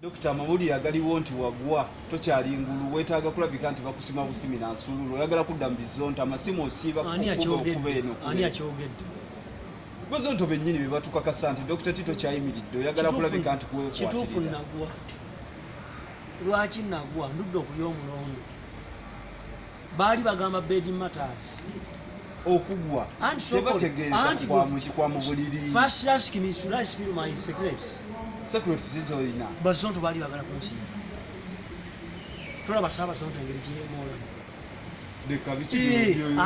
Dokita amawulire agaliwo nti wagwa tokyali ngulu weetaaga kulabika nti bakusima busimi na nsululo oyagala kudda mu bizonto amasimu osiiba ani akyogedde bazonto bennyini be batukakasa nti Dokita Tito kyayimiridde oyagala kulabika nti kituufu nagwa lwaki nagwa ndudde okulya omulondo baali bagamba bed matters okugwa tebategeeza kwa mu buliri first ask me should I spill my secrets zizoyina bazonto baali bagala kunsiya tolaba saabazonto engeri kyemola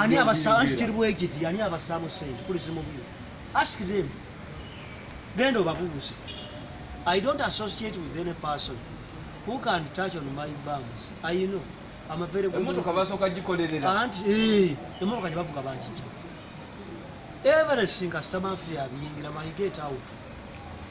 ani abasaba nti kiri bwekiti ani abasaamu sente kulisi mubiri ask them genda obabuuze I don't associate with any person who can touch on my bums I know I'm a very good emotoka basooka gikolerera anti emotoka gye bavuga bankijja everything customer free abiyingira my get out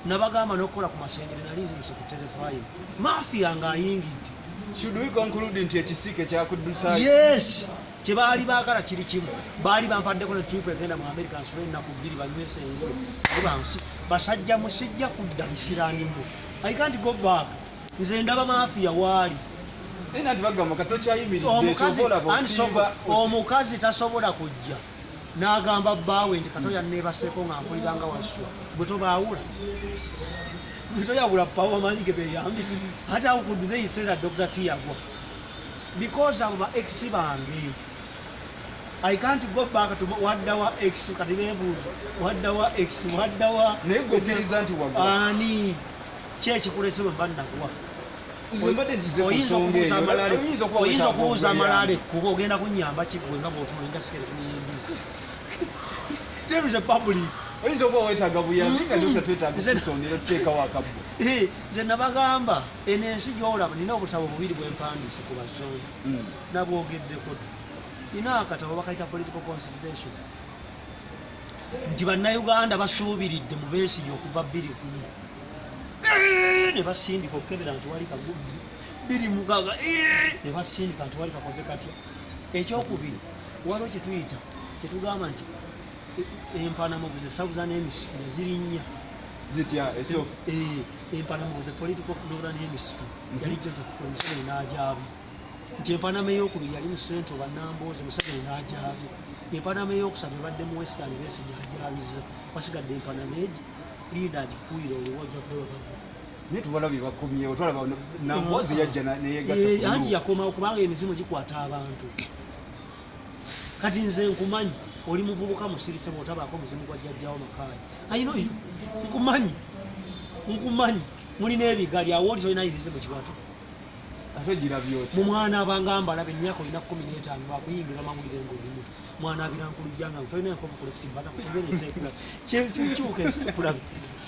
nabagamba n'okukola ku masengere nali nzise ku telephone mafia ng'ayingidde should we conclude nti ekisiike kyakuddusa yes kye baali baagala kiri kimu baali bampaddeko ne trip egenda mu America nsula ennaku bbiri banywesa engulu bansi basajja musijja kudda bisiraanimbo I can't go back nze ndaba mafia waali nti bagamba katokyayimiridde omukazi tasobola kujja n'agamba bbaawe nti kato yanneebaseeko nga mpuliranga waswa bwe tobaawula bwe toyawula pawo amanyi ge beeyambisa ate how could they say that Dr. T yagwa because abo ba ex bange I can't go back to waddawa ex kati beebuuza waddawa ex waddawa naye gwekkiriza nti wagwa ani ki ekikulese bwe mba nnagwa oyinza okubuuza amalaale kuba ogenda kunyamba kiggwe nga bwotuma enjasikere kumiyimbizi teruze public oyinza okuba weetaaga buyambi nga Dokita twetaaga okusondera tuteekawo akabbo nze nabagamba eno ensi gyolaba nina obutabo bubiri bwempandiise ku bazonto nabwogeddeko nina akatabo bakayita political constitution nti bannayuganda basuubiridde mu Besigye okuva 2 ne basindika okukebera nti wali kagubbi 2 ne basindika nti wali kakoze katya ekyokubiri waliwo kyetuyita kyetugamba nti empanama of the Southern Hemisphere zirinnya zitya esooka empanama of the political Northern Hemisphere yali Joseph Museveni n'ajaabi nti empanama ey'okubiri yali mu Central Bannambooze Museveni n'ajaabi empanama ey'okusatu ebadde mu Western Besigye ajaabizza wasigadde empanama egi liida agifuuyire oliwo ojja kwewakako naye tubalabye bakomyewo twalaba Nambooze yajja neyegatta anti yakomawo kubanga emizimu gikwata abantu kati nze nkumanyi oli muvubuka musirise bw'otabaako omuzimu gwa jjajjaawo makaayi ayino nkumanyi mulina ebigali awo oli tolina yizize mu kiwato ate girabye oti mu mwana abanga mbalabe emyaka olina 15 bakuyingira amawulire ng'olimuto mwana abira nkulujjanga tolina enkovu ku lefti mbata kukibeereza ekulabe kikyuka ensi ekulabe